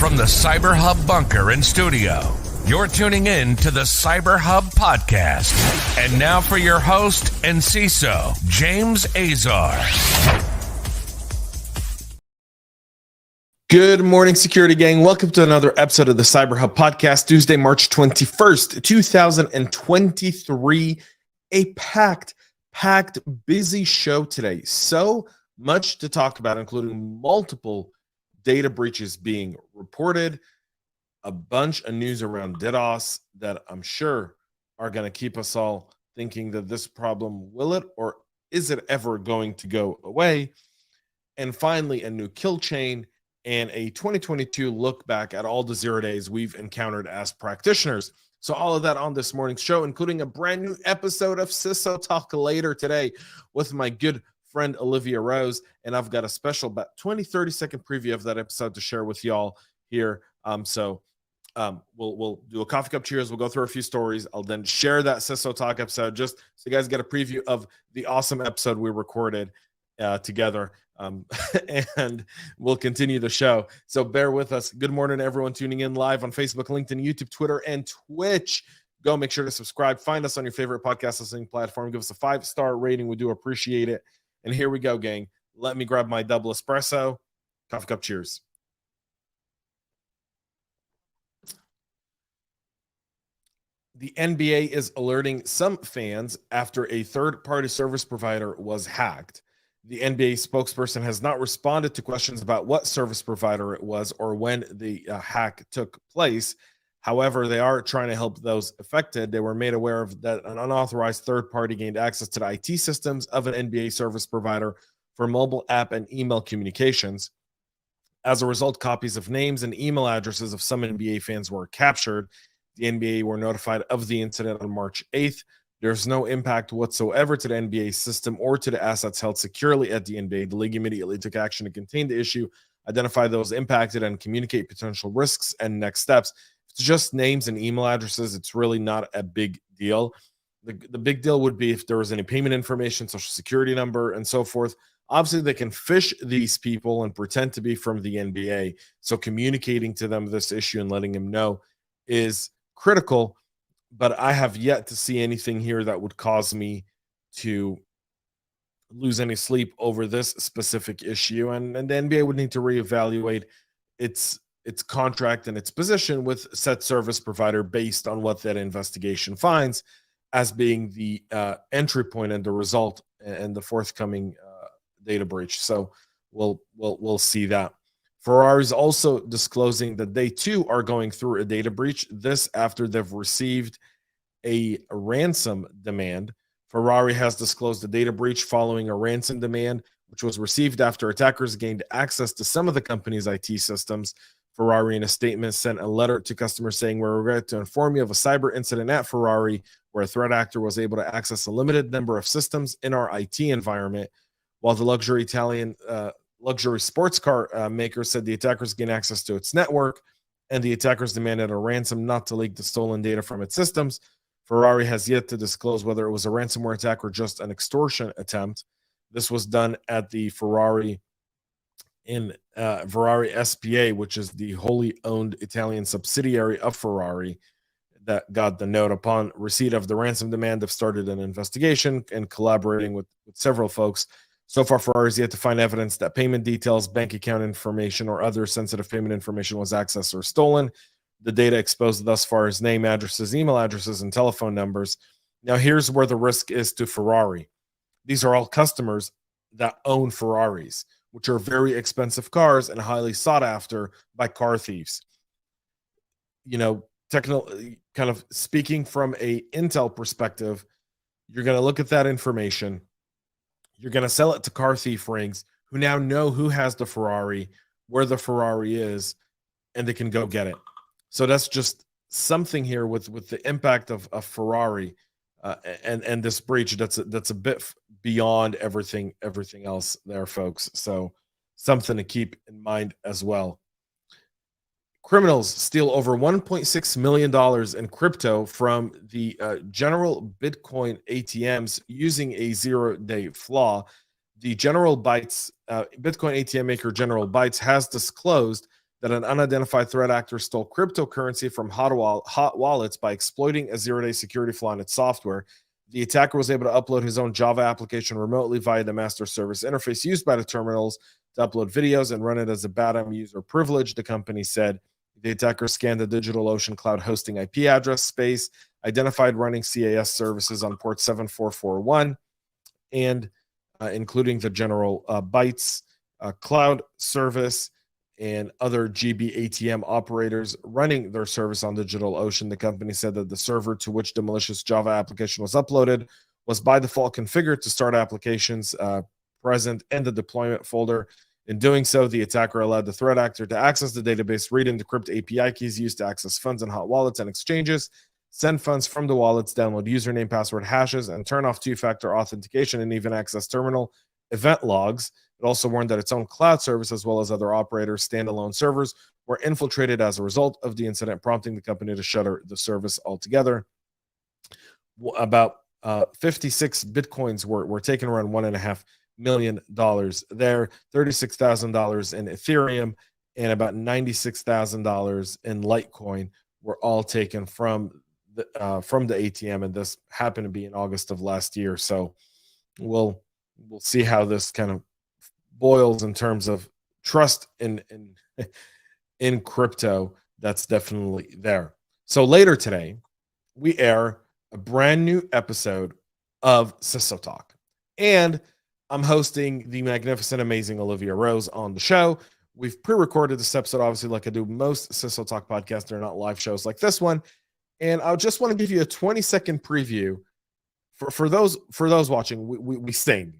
From the CyberHub bunker and studio, you're tuning in to the CyberHub Podcast. And now for your host and CISO, James Azar. Good morning, security gang. Welcome to another episode of the CyberHub Podcast, Tuesday, March 21st, 2023. A packed, busy show today. So much to talk about, including multiple data breaches being reported, a bunch of news around DDoS that I'm sure are going to keep us all thinking that this problem, will it or is it ever going to go away? And finally, a new kill chain and a 2022 look back at all the 0 days we've encountered as practitioners. So all of that on this morning's show, including a brand new episode of CISO Talk later today with my good friend Olivia Rose, and I've got a special about 20-30 second preview of that episode to share with y'all here. We'll do a coffee cup cheers. We'll go through a few stories. I'll then share that CISO Talk episode just so you guys get a preview of the awesome episode we recorded together. And we'll continue the show. So bear with us. Good morning to everyone tuning in live on Facebook, LinkedIn, YouTube, Twitter, and Twitch. Go make sure to subscribe. Find us on your favorite podcast listening platform. Give us a 5-star rating. We do appreciate it. And here we go, gang. Let me grab my double espresso. Coffee cup cheers. The NBA is alerting some fans after a third-party service provider was hacked. The NBA spokesperson has not responded to questions about what service provider it was or when the hack took place. However, they are trying to help those affected. They were made aware of that an unauthorized third party gained access to the IT systems of an NBA service provider for mobile app and email communications. As a result, copies of names and email addresses of some NBA fans were captured. The NBA were notified of the incident on March 8th. There's no impact whatsoever to the NBA system or to the assets held securely at the NBA. The league immediately took action to contain the issue, identify those impacted, and communicate potential risks and next steps. It's just names and email addresses. It's really not a big deal. The big deal would be if there was any payment information, social security number, and so forth. Obviously, they can phish these people and pretend to be from the NBA. So communicating to them this issue and letting them know is critical. But I have yet to see anything here that would cause me to lose any sleep over this specific issue. And the NBA would need to reevaluate its contract and its position with said service provider based on what that investigation finds as being the entry point and the result and the forthcoming data breach. So we'll see that. Ferrari is also disclosing that they too are going through a data breach. This after they've received a ransom demand. Ferrari has disclosed a data breach following a ransom demand, which was received after attackers gained access to some of the company's IT systems. Ferrari, in a statement, sent a letter to customers saying, "We regret to inform you of a cyber incident at Ferrari where a threat actor was able to access a limited number of systems in our IT environment." While the luxury Italian luxury sports car maker said the attackers gained access to its network and the attackers demanded a ransom not to leak the stolen data from its systems. Ferrari has yet to disclose whether it was a ransomware attack or just an extortion attempt. This was done at the Ferrari SPA, which is the wholly owned Italian subsidiary of Ferrari, that got the note. Upon receipt of the ransom demand, they've started an investigation and collaborating with several folks. So far, Ferrari has yet to find evidence that payment details, bank account information, or other sensitive payment information was accessed or stolen. The data exposed thus far is name, addresses, email addresses, and telephone numbers. Now, here's where the risk is to Ferrari. These are all customers that own Ferraris, which are very expensive cars and highly sought after by car thieves. You know, kind of speaking from a Intel perspective, you're going to look at that information. You're going to sell it to car thief rings who now know who has the Ferrari, where the Ferrari is, and they can go get it. So that's just something here with the impact of Ferrari and this breach that's a bit beyond everything else there, folks. So something to keep in mind as well. Criminals steal over $1.6 million in crypto from the general Bitcoin ATMs using a zero-day flaw. The General Bytes, Bitcoin ATM maker General Bytes has disclosed that an unidentified threat actor stole cryptocurrency from hot wallets by exploiting a zero-day security flaw in its software. The attacker was able to upload his own Java application remotely via the master service interface used by the terminals to upload videos and run it as a BATM user privilege, the company said. The attacker scanned the DigitalOcean cloud hosting IP address space, identified running CAS services on port 7441, and including the general Bytes cloud service and other GB ATM operators running their service on DigitalOcean. The company said that the server to which the malicious Java application was uploaded was by default configured to start applications present in the deployment folder. In doing so, the attacker allowed the threat actor to access the database, read and decrypt API keys used to access funds in hot wallets and exchanges, send funds from the wallets, download username, password hashes, and turn off two-factor authentication, and even access terminal event logs. It also warned that its own cloud service, as well as other operators' standalone servers, were infiltrated as a result of the incident, prompting the company to shutter the service altogether. About 56 bitcoins were taken, around $1.5 million there, $36,000 in Ethereum, and about $96,000 in Litecoin were all taken from the ATM, and this happened to be in August of last year. So we'll see how this kind of boils in terms of trust in crypto. That's definitely there. So later today, we air a brand new episode of CISO Talk, and I'm hosting the magnificent, amazing Olivia Rose on the show. We've pre-recorded this episode, obviously, like I do most CISO Talk podcasts. They're not live shows like this one. And I just want to give you a 20-second preview for those watching. We sing.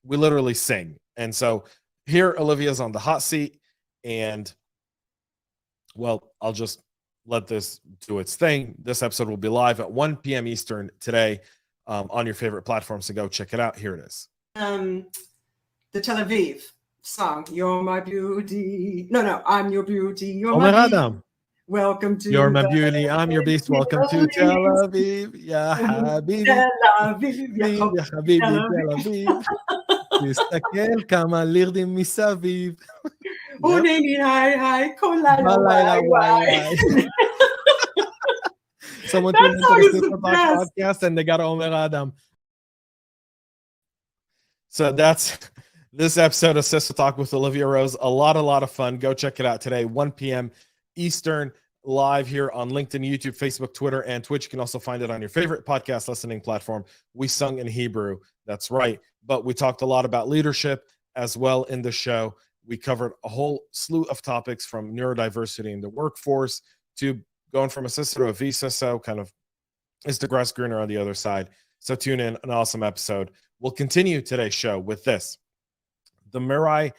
We literally sing. And so here Olivia's on the hot seat, and well, I'll just let this do its thing. This episode will be live at 1 p.m. Eastern today on your favorite platforms, so go check it out. Here it is. The Tel Aviv song, "You're my beauty." No, I'm your beauty. You're Oh my my beauty. God, Welcome to. you're my beauty. I'm your beast. Welcome to Tel Aviv. Ya Habibi. Tel Aviv. Ya Habibi, Tel Aviv. תסתכל כמה לירדים מסביב. Hi, כל לילה וואי. Someone That tuned into song the is the CISO Talk best. podcast and they got Omer Adam. So that's this episode of CISO Talk with Olivia Rose. A lot of fun. Go check it out today, 1 p.m. Eastern, live here on LinkedIn, YouTube, Facebook, Twitter, and Twitch. You can also find it on your favorite podcast listening platform. We sung in Hebrew. That's right. But we talked a lot about leadership as well in the show. We covered a whole slew of topics, from neurodiversity in the workforce to going from a CISO to a vCISO, kind of is the grass greener on the other side. So tune in, an awesome episode. We'll continue today's show with this. The Mirai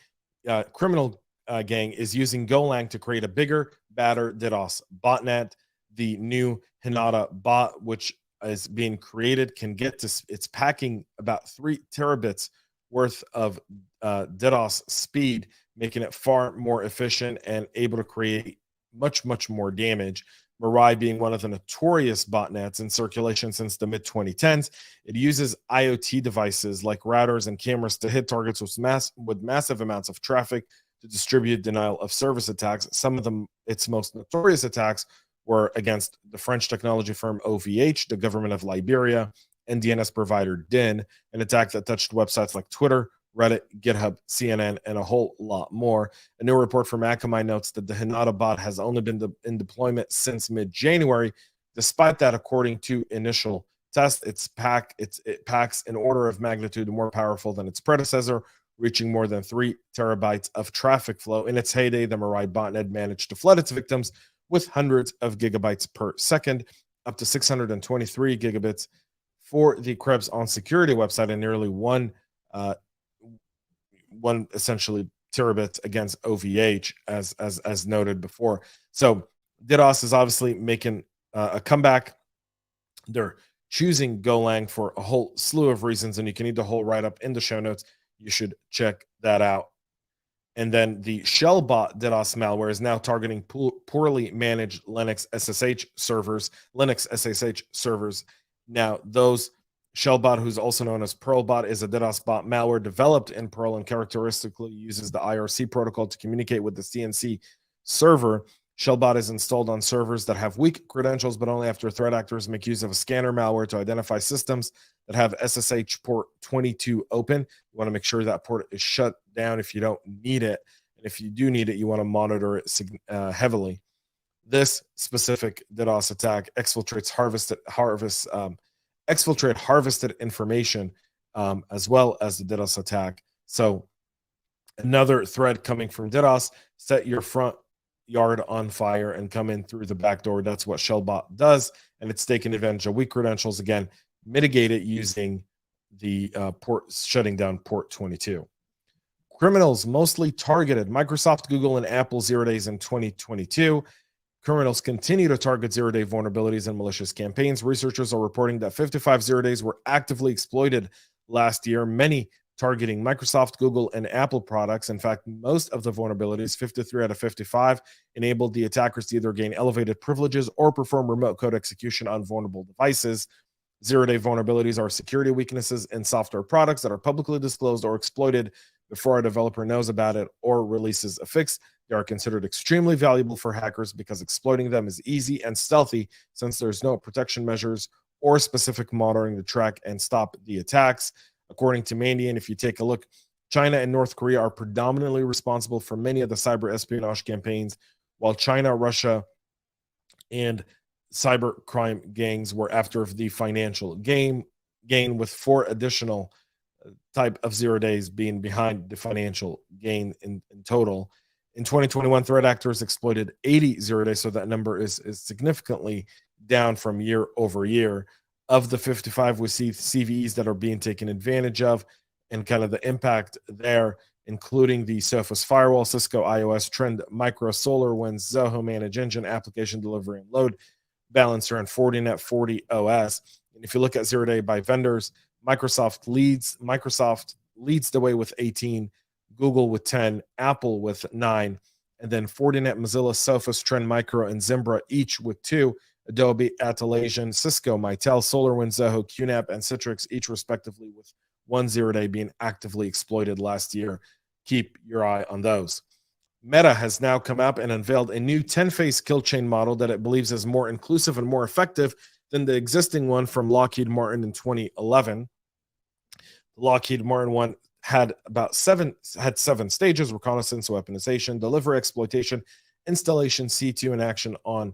criminal gang is using Golang to create a bigger, badder DDoS botnet. The new Hinata bot, which is being created, can get to, it's packing about 3 terabits worth of DDoS speed, making it far more efficient and able to create much more damage. Mirai being one of the notorious botnets in circulation since the mid-2010s, it uses IoT devices like routers and cameras to hit targets with massive amounts of traffic to distribute denial of service attacks. Some of them, its most notorious attacks, were against the French technology firm OVH, the government of Liberia, and DNS provider DIN, an attack that touched websites like Twitter, Reddit, GitHub, CNN, and a whole lot more. A new report from Akamai notes that the Hinata bot has only been in deployment since mid-January. Despite that, according to initial tests, it packs an order of magnitude more powerful than its predecessor, reaching more than 3 terabytes of traffic flow. In its heyday, the Mirai botnet managed to flood its victims with hundreds of gigabytes per second, up to 623 gigabits for the Krebs on security website, and nearly one essentially terabits against OVH, as noted before. So DDoS is obviously making a comeback. They're choosing Golang for a whole slew of reasons, and you can read the whole write-up in the show notes. You should check that out. And then the ShellBot DDoS malware is now targeting poorly managed Linux SSH servers. Now, those ShellBot, who's also known as PearlBot, is a DDoS bot malware developed in Perl and characteristically uses the IRC protocol to communicate with the CNC server. ShellBot is installed on servers that have weak credentials, but only after threat actors make use of a scanner malware to identify systems that have SSH port 22 open. You want to make sure that port is shut down if you don't need it. And if you do need it, you want to monitor it heavily. This specific DDoS attack exfiltrates harvested information as well as the DDoS attack. So another thread coming from DDoS: set your front yard on fire and come in through the back door. That's what ShellBot does, and it's taking advantage of weak credentials. Again, mitigate it using the port, shutting down port 22. Criminals mostly targeted Microsoft, Google, and Apple ZeroDays in 2022. Criminals continue to target zero-day vulnerabilities and malicious campaigns. Researchers are reporting that 55 zero-days were actively exploited last year, many targeting Microsoft, Google, and Apple products. In fact, most of the vulnerabilities, 53 out of 55, enabled the attackers to either gain elevated privileges or perform remote code execution on vulnerable devices. Zero-day vulnerabilities are security weaknesses in software products that are publicly disclosed or exploited before a developer knows about it or releases a fix. They are considered extremely valuable for hackers because exploiting them is easy and stealthy, since there's no protection measures or specific monitoring to track and stop the attacks. According to Mandiant, if you take a look, China and North Korea are predominantly responsible for many of the cyber espionage campaigns, while China, Russia, and cybercrime gangs were after the financial gain, with 4 additional type of zero-days being behind the financial gain in total. In 2021, threat actors exploited 80 zero-days, so that number is significantly down from year over year. Of the 55, we see CVEs that are being taken advantage of, and kind of the impact there, including the Sophos Firewall, Cisco iOS, Trend Micro, SolarWinds, Zoho Manage Engine, Application Delivery and Load Balancer, and Fortinet 40 OS. And if you look at zero-day by vendors, Microsoft leads the way with 18, Google with 10, Apple with 9, and then Fortinet, Mozilla, Sophos, Trend Micro, and Zimbra each with 2. Adobe, Atlassian, Cisco, Mitel, SolarWinds, Zoho, QNAP, and Citrix each respectively with 1 zero-day being actively exploited last year. Keep your eye on those. Meta has now come up and unveiled a new 10-phase kill chain model that it believes is more inclusive and more effective than the existing one from Lockheed Martin in 2011. The Lockheed Martin one had 7 stages: reconnaissance, weaponization, delivery, exploitation, installation, C2, and action on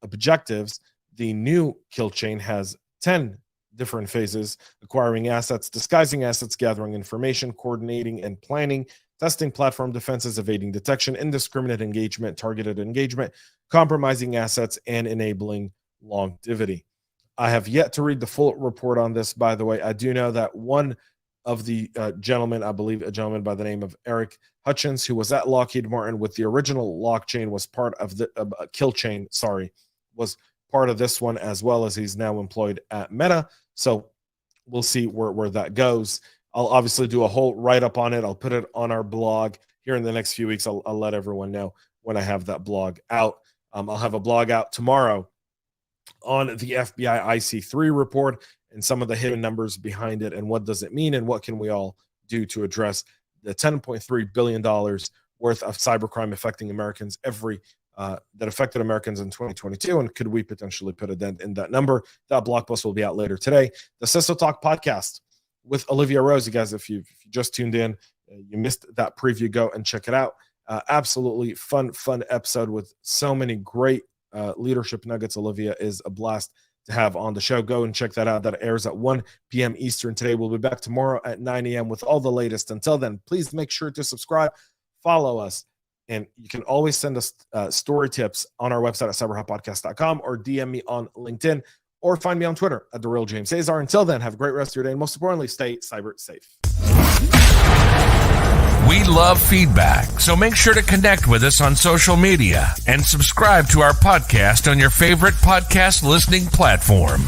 objectives. The new kill chain has 10 different phases: acquiring assets, disguising assets, gathering information, coordinating and planning, testing platform defenses, evading detection, indiscriminate engagement, targeted engagement, compromising assets, and enabling longevity. I have yet to read the full report on this, by the way. I do know that one of the gentlemen, I believe a gentleman by the name of Eric Hutchins, who was at Lockheed Martin with the original lock chain, was part of the kill chain, was part of this one, as well as he's now employed at Meta. So we'll see where that goes. I'll obviously do a whole write-up on it. I'll put it on our blog here in the next few weeks. I'll let everyone know when I have that blog out. I'll have a blog out tomorrow on the FBI IC3 report and some of the hidden numbers behind it, and what does it mean, and what can we all do to address the $10.3 billion worth of cybercrime affecting Americans that affected Americans in 2022, and could we potentially put a dent in that number? That blog post will be out later today. The CISO Talk podcast with Olivia Rose. You guys, if you just tuned in, you missed that preview, go and check it out. Absolutely fun episode with so many great leadership nuggets. Olivia is a blast to have on the show. Go and check that out. That airs at 1 p.m. Eastern today. We'll be back tomorrow at 9 a.m. with all the latest. Until then, please make sure to subscribe, follow us, and you can always send us story tips on our website at cyberhubpodcast.com, or DM me on LinkedIn, or find me on Twitter at @TheRealJamesCesar. Until then, have a great rest of your day, and most importantly, stay cyber safe. We love feedback, so make sure to connect with us on social media and subscribe to our podcast on your favorite podcast listening platform.